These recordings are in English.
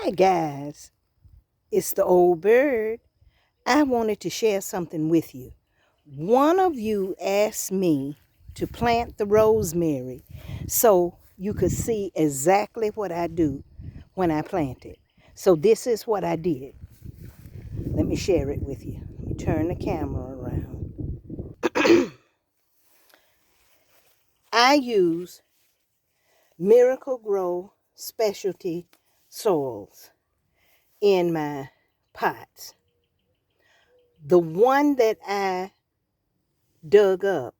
Hi guys, it's the old bird. I wanted to share something with you. One of you asked me to plant the rosemary so you could see exactly what I do when I plant it. So this is what I did. Let me share it with you. Let me turn the camera around. I use Miracle Grow specialty soils in my pots. The one that I dug up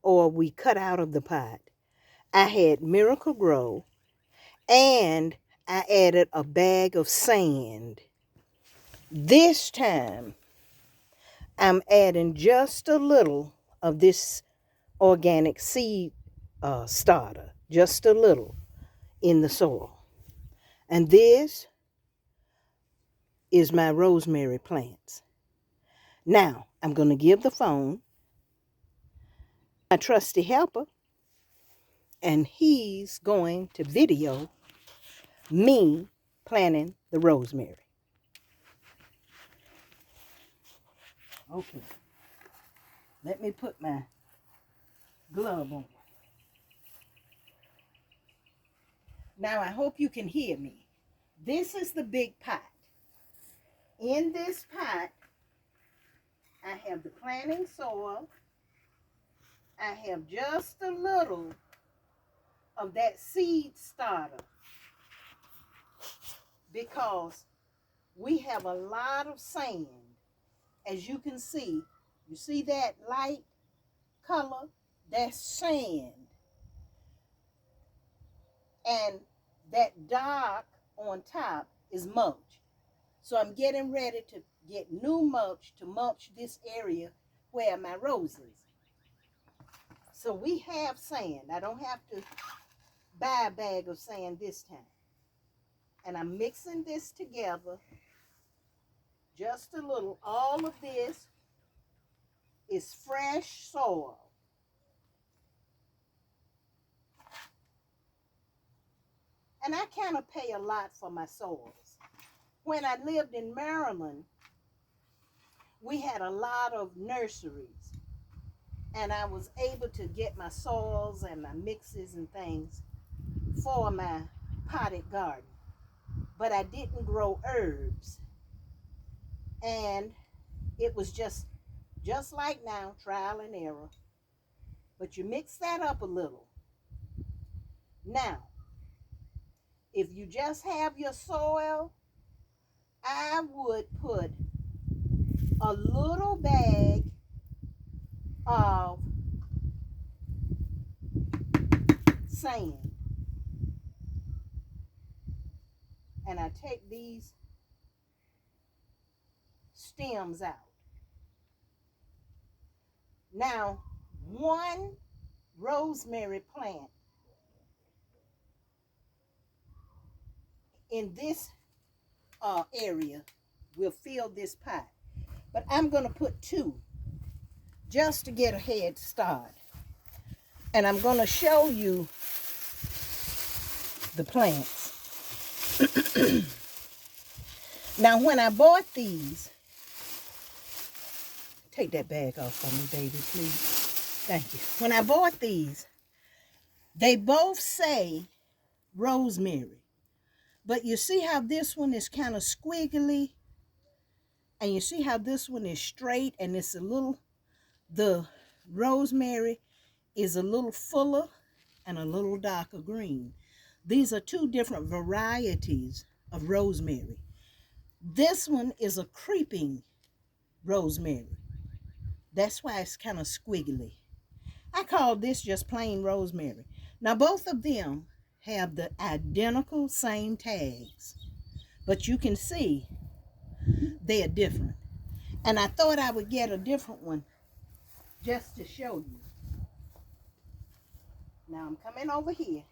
or we cut out of the pot, I had Miracle Grow and I added a bag of sand. This time I'm adding just a little of this organic seed starter, just a little in the soil. And this is my rosemary plants. Now I'm going to give the phone my trusty helper, and he's going to video me planting the rosemary. Okay, let me put my glove on. Now I hope you can hear me. This is the big pot. In this pot, I have the planting soil. I have just a little of that seed starter because we have a lot of sand. As you can see, you see that light color? That's sand. And that dark on top is mulch. So I'm getting ready to get new mulch to mulch this area where my roses. So we have sand. I don't have to buy a bag of sand this time. And I'm mixing this together just a little. All of this is fresh soil. And I kind of pay a lot for my soils. When I lived in Maryland, we had a lot of nurseries. And I was able to get my soils and my mixes and things for my potted garden. But I didn't grow herbs. And it was just like now, trial and error. But you mix that up a little. Now, if you just have your soil, I would put a little bag of sand. And I take these stems out. Now, one rosemary plant in this area will fill this pot. But I'm going to put two just to get a head start. And I'm going to show you the plants. Now, when I bought these, take that bag off for me, baby, please. Thank you. When I bought these, they both say rosemary. But you see how this one is kind of squiggly? And you see how this one is straight and it's a little, the rosemary is a little fuller and a little darker green. These are two different varieties of rosemary. This one is a creeping rosemary. That's why it's kind of squiggly. I call this just plain rosemary. Now both of them have the identical same tags, but you can see they are different. And I thought I would get a different one just to show you. Now I'm coming over here.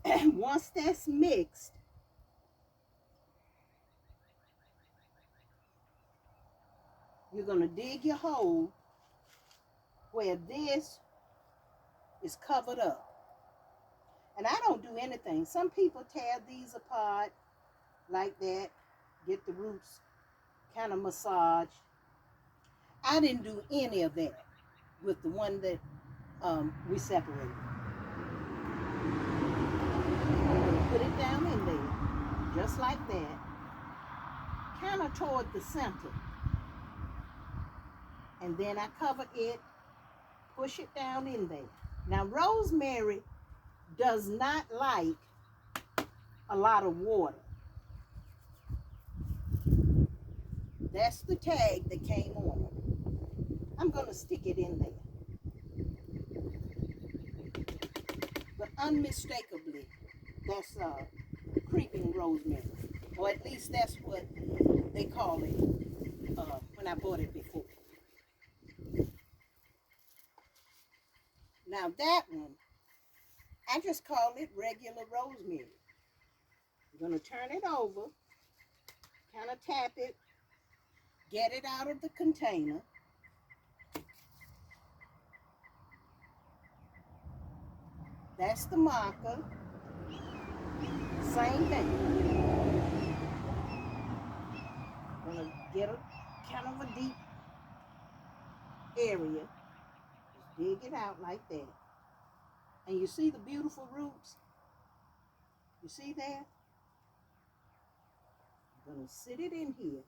Once that's mixed, you're going to dig your hole where this is covered up. And I don't do anything. Some people tear these apart like that. Get the roots kind of massaged. I didn't do any of that with the one that we separated. Put it down in there, just like that, kind of toward the center. And then I cover it, push it down in there. Now, rosemary does not like a lot of water. That's the tag that came on it. I'm going to stick it in there. But unmistakably, that's creeping rosemary. Or at least that's what they call it when I bought it before. Now that one, I just call it regular rosemary. I'm going to turn it over, kind of tap it, get it out of the container. That's the marker. Same thing. I'm going to get a kind of a deep area. Just dig it out like that. And you see the beautiful roots? You see there? I'm going to sit it in here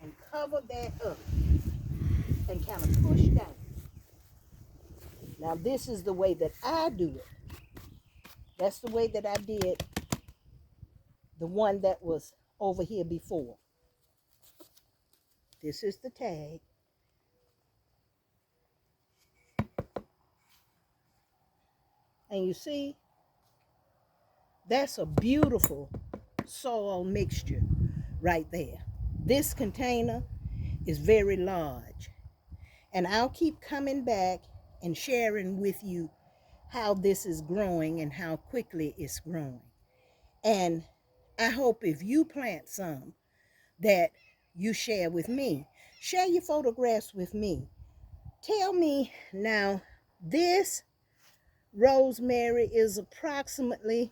and cover that up and kind of push down. Now this is the way that I do it. That's the way that I did the one that was over here before. This is the tag. And you see, that's a beautiful soil mixture right there. This container is very large. And I'll keep coming back and sharing with you how this is growing and how quickly it's growing. And I hope if you plant some that you share with me. Share your photographs with me. Tell me now, this rosemary is approximately,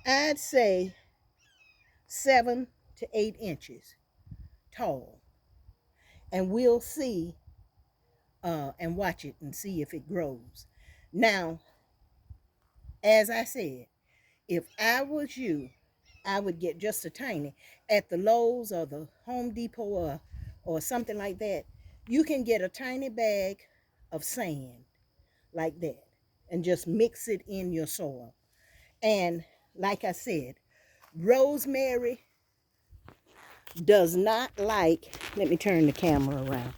I'd say 7 to 8 inches tall. And we'll see and watch it and see if it grows. Now, as I said, if I was you, I would get just a tiny. At the Lowe's or the Home Depot or something like that, you can get a tiny bag of sand like that and just mix it in your soil. And like I said, rosemary does not like, let me turn the camera around,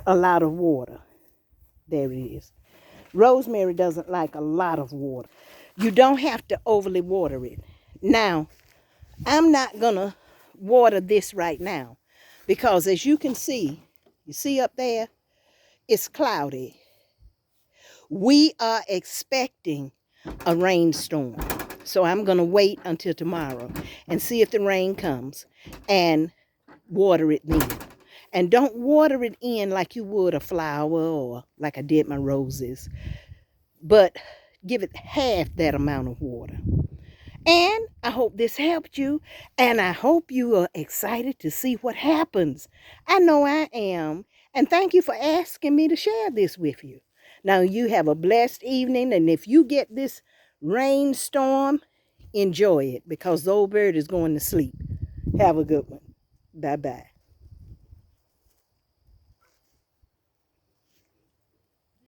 a lot of water. There it is. Rosemary doesn't like a lot of water. You don't have to overly water it. Now, I'm not going to water this right now because as you can see, you see up there, it's cloudy. We are expecting a rainstorm. So I'm going to wait until tomorrow and see if the rain comes and water it then. And don't water it in like you would a flower or like I did my roses, but give it half that amount of water. And I hope this helped you, and I hope you are excited to see what happens. I know I am, and thank you for asking me to share this with you. Now, you have a blessed evening, and if you get this rainstorm, enjoy it because the old bird is going to sleep. Have a good one. Bye-bye.